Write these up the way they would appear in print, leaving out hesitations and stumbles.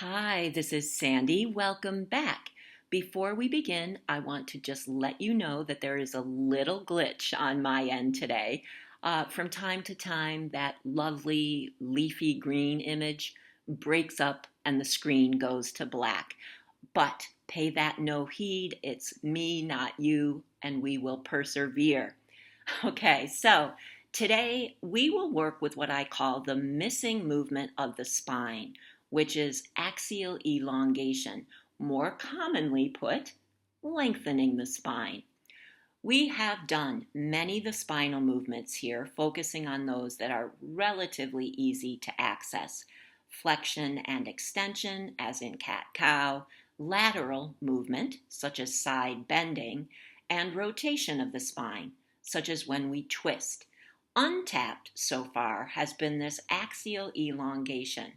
Hi, this is Sandy. Welcome back. Before we begin, I want to just let you know that there is a little glitch on my end today. From time to time, that lovely leafy green image breaks up and the screen goes to black. But pay that no heed. It's me, not you, and we will persevere. Okay, so today we will work with what I call the missing movement of the spine, which is axial elongation, more commonly put, lengthening the spine. We have done many of the spinal movements here, focusing on those that are relatively easy to access. Flexion and extension, as in cat-cow, lateral movement, such as side bending, and rotation of the spine, such as when we twist. Untapped so far has been this axial elongation.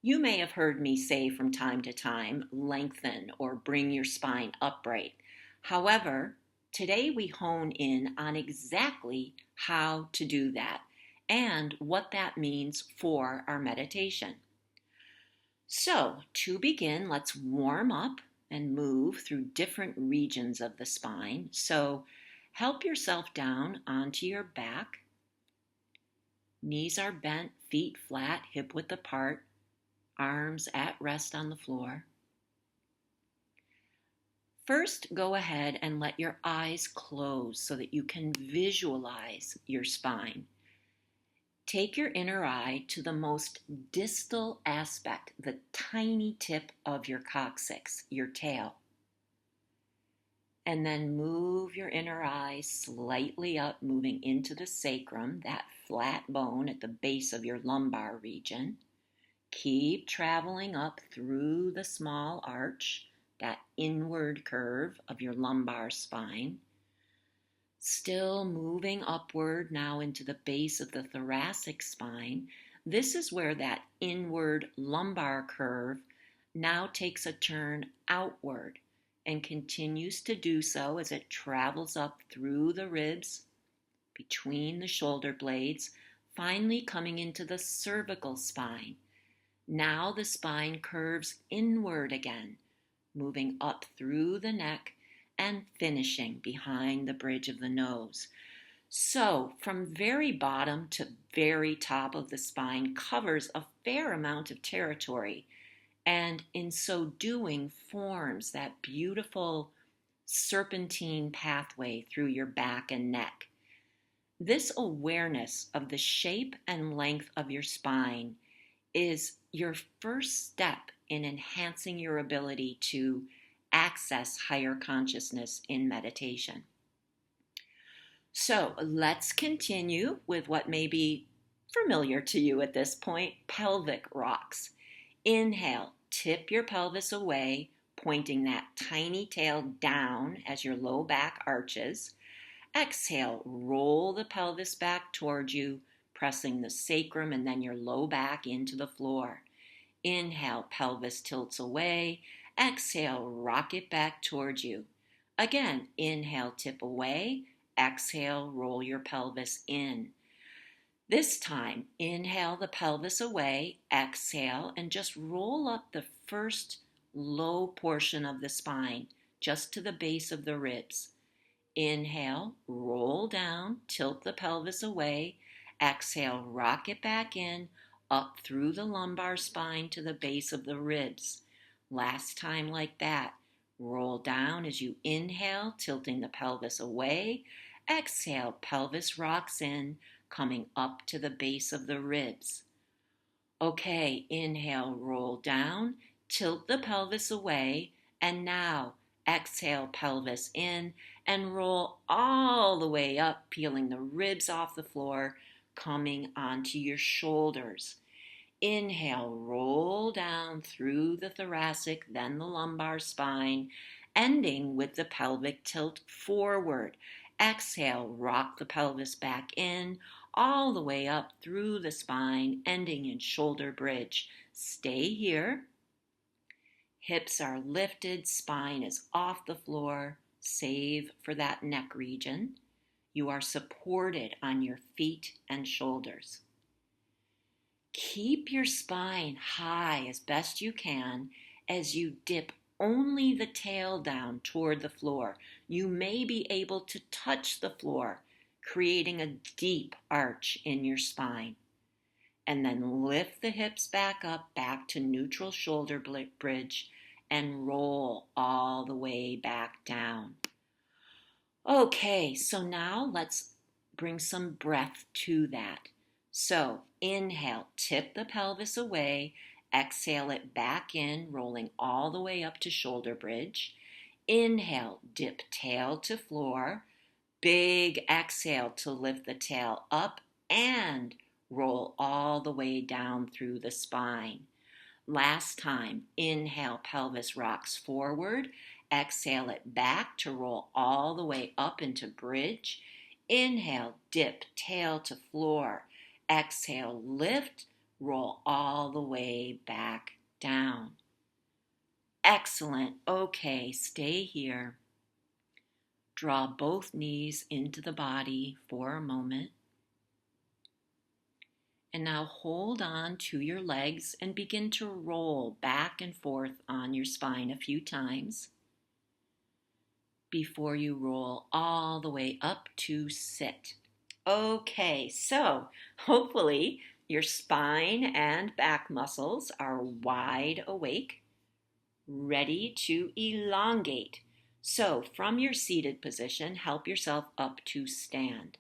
You may have heard me say from time to time, lengthen or bring your spine upright. However, today we hone in on exactly how to do that and what that means for our meditation. So, to begin, let's warm up and move through different regions of the spine. So, help yourself down onto your back. Knees are bent, feet flat, hip width apart, arms at rest on the floor. First, go ahead and let your eyes close so that you can visualize your spine. Take your inner eye to the most distal aspect, the tiny tip of your coccyx, your tail. And then move your inner eye slightly up, moving into the sacrum, that flat bone at the base of your lumbar region. Keep traveling up through the small arch, that inward curve of your lumbar spine. Still moving upward now into the base of the thoracic spine. This is where that inward lumbar curve now takes a turn outward and continues to do so as it travels up through the ribs, between the shoulder blades, finally coming into the cervical spine. Now the spine curves inward again, moving up through the neck and finishing behind the bridge of the nose. So, from very bottom to very top of the spine covers a fair amount of territory, and in so doing forms that beautiful serpentine pathway through your back and neck. This awareness of the shape and length of your spine is your first step in enhancing your ability to access higher consciousness in meditation. So let's continue with what may be familiar to you at this point, pelvic rocks. Inhale, tip your pelvis away, pointing that tiny tail down as your low back arches. Exhale, roll the pelvis back towards you, pressing the sacrum and then your low back into the floor. Inhale, pelvis tilts away. Exhale, rock it back towards you. Again, inhale, tip away. Exhale, roll your pelvis in. This time, inhale the pelvis away. Exhale, and just roll up the first low portion of the spine, just to the base of the ribs. Inhale, roll down, tilt the pelvis away. Exhale, rock it back in, up through the lumbar spine to the base of the ribs. Last time like that. Roll down as you inhale, tilting the pelvis away. Exhale, pelvis rocks in, coming up to the base of the ribs. Okay, inhale, roll down, tilt the pelvis away, and now exhale, pelvis in, and roll all the way up, peeling the ribs off the floor, coming onto your shoulders. Inhale, roll down through the thoracic, then the lumbar spine, ending with the pelvic tilt forward. Exhale, rock the pelvis back in, all the way up through the spine, ending in shoulder bridge. Stay here. Hips are lifted, spine is off the floor, save for that neck region. You are supported on your feet and shoulders. Keep your spine high as best you can as you dip only the tail down toward the floor. You may be able to touch the floor, creating a deep arch in your spine. And then lift the hips back up, back to neutral shoulder bridge, and roll all the way back down. Okay, so now let's bring some breath to that. So inhale, tip the pelvis away, exhale it back in, rolling all the way up to shoulder bridge. Inhale, dip tail to floor, big exhale to lift the tail up and roll all the way down through the spine. Last time, inhale, pelvis rocks forward. Exhale it back to roll all the way up into bridge. Inhale, dip, tail to floor. Exhale, lift, roll all the way back down. Excellent. Okay, stay here. Draw both knees into the body for a moment. And now hold on to your legs and begin to roll back and forth on your spine a few times before you roll all the way up to sit. Okay, so hopefully your spine and back muscles are wide awake, ready to elongate. So from your seated position, help yourself up to stand.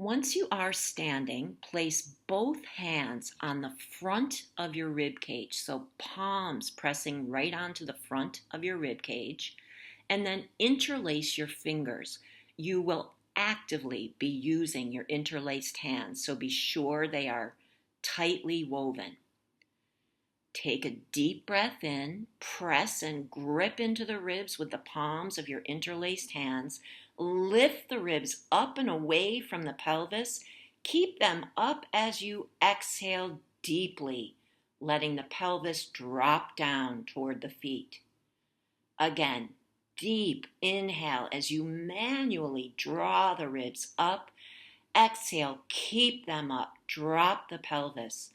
Once you are standing, place both hands on the front of your rib cage, so palms pressing right onto the front of your rib cage, and then interlace your fingers. You will actively be using your interlaced hands, so be sure they are tightly woven. Take a deep breath in, press and grip into the ribs with the palms of your interlaced hands. Lift the ribs up and away from the pelvis. Keep them up as you exhale deeply, letting the pelvis drop down toward the feet. Again, deep inhale as you manually draw the ribs up. Exhale, keep them up, drop the pelvis.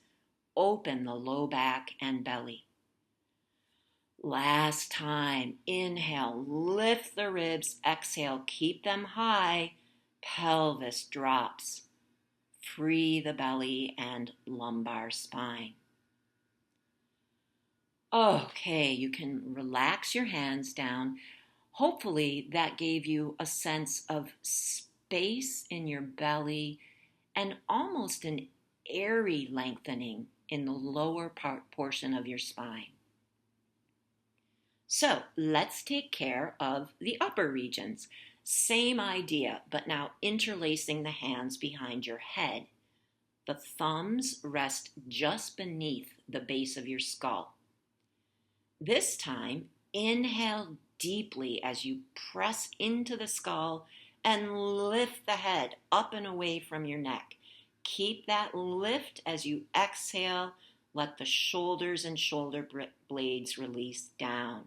Open the low back and belly. Last time, inhale, lift the ribs, exhale, keep them high, pelvis drops. Free the belly and lumbar spine. Okay, you can relax your hands down. Hopefully that gave you a sense of space in your belly and almost an airy lengthening in the lower portion of your spine. So let's take care of the upper regions. Same idea, but now interlacing the hands behind your head. The thumbs rest just beneath the base of your skull. This time, inhale deeply as you press into the skull and lift the head up and away from your neck. Keep that lift as you exhale. Let the shoulders and shoulder blades release down.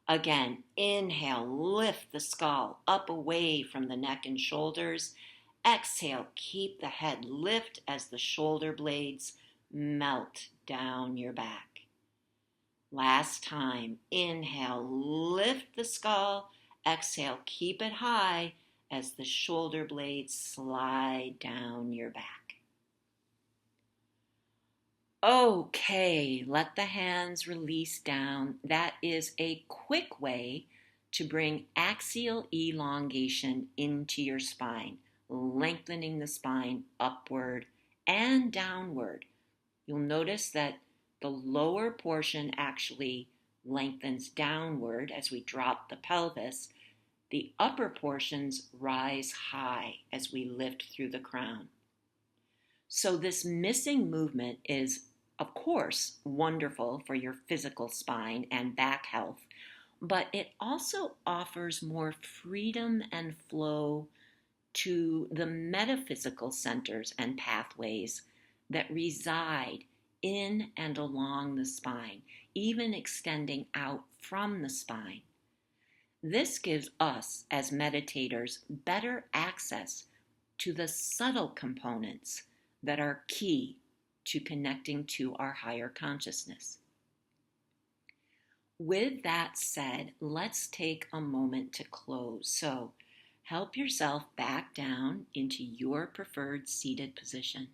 Again, inhale, lift the skull up away from the neck and shoulders. Exhale, keep the head lift as the shoulder blades melt down your back. Last time, inhale, lift the skull. Exhale, keep it high as the shoulder blades slide down your back. Okay, let the hands release down. That is a quick way to bring axial elongation into your spine, lengthening the spine upward and downward. You'll notice that the lower portion actually lengthens downward as we drop the pelvis. The upper portions rise high as we lift through the crown. So this missing movement is, of course, wonderful for your physical spine and back health, but it also offers more freedom and flow to the metaphysical centers and pathways that reside in and along the spine, even extending out from the spine. This gives us, as meditators, better access to the subtle components that are key to connecting to our higher consciousness. With that said, let's take a moment to close. So help yourself back down into your preferred seated position.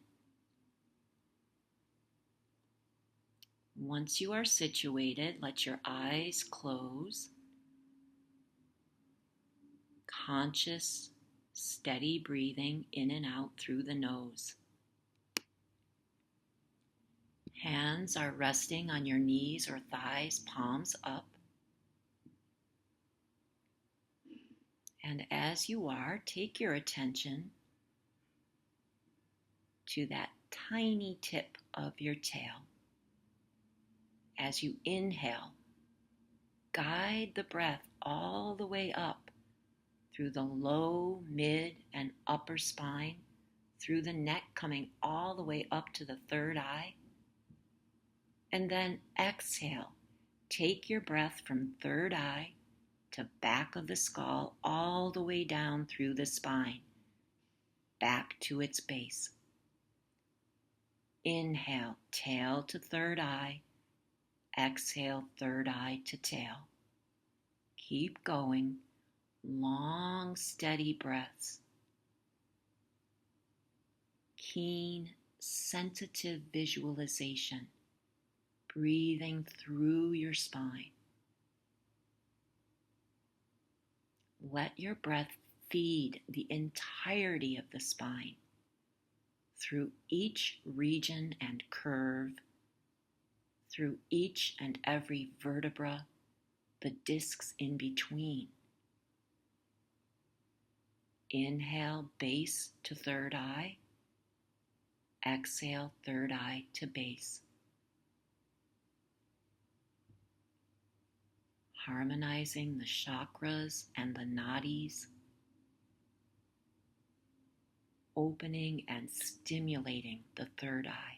Once you are situated, let your eyes close. Conscious, steady breathing in and out through the nose. Hands are resting on your knees or thighs, palms up. And as you are, take your attention to that tiny tip of your tail. As you inhale, guide the breath all the way up through the low, mid, and upper spine, through the neck coming all the way up to the third eye. And then exhale. Take your breath from third eye to back of the skull all the way down through the spine, back to its base. Inhale, tail to third eye. Exhale, third eye to tail. Keep going. Long, steady breaths. Keen, sensitive visualization. Breathing through your spine. Let your breath feed the entirety of the spine through each region and curve, through each and every vertebra, the discs in between. Inhale, base to third eye. Exhale, third eye to base. Harmonizing the chakras and the nadis, opening and stimulating the third eye.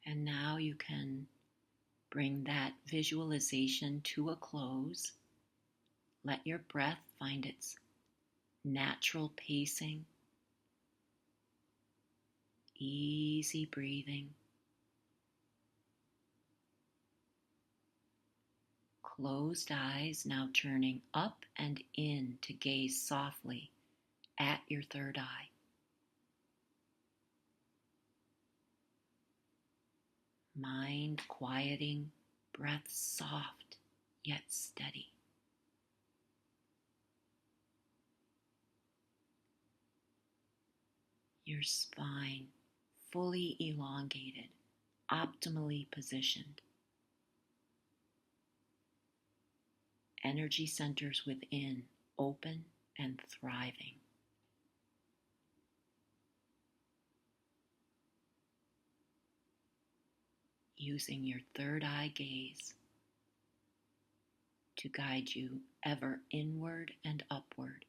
And now you can bring that visualization to a close. Let your breath find its natural pacing, easy breathing. Closed eyes now turning up and in to gaze softly at your third eye. Mind quieting, breath soft yet steady. Your spine fully elongated, optimally positioned. Energy centers within open and thriving. Using your third eye gaze to guide you ever inward and upward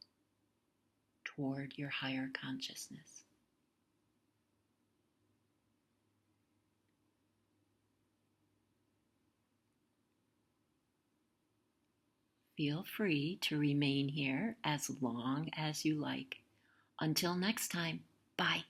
toward your higher consciousness. Feel free to remain here as long as you like. Until next time, bye.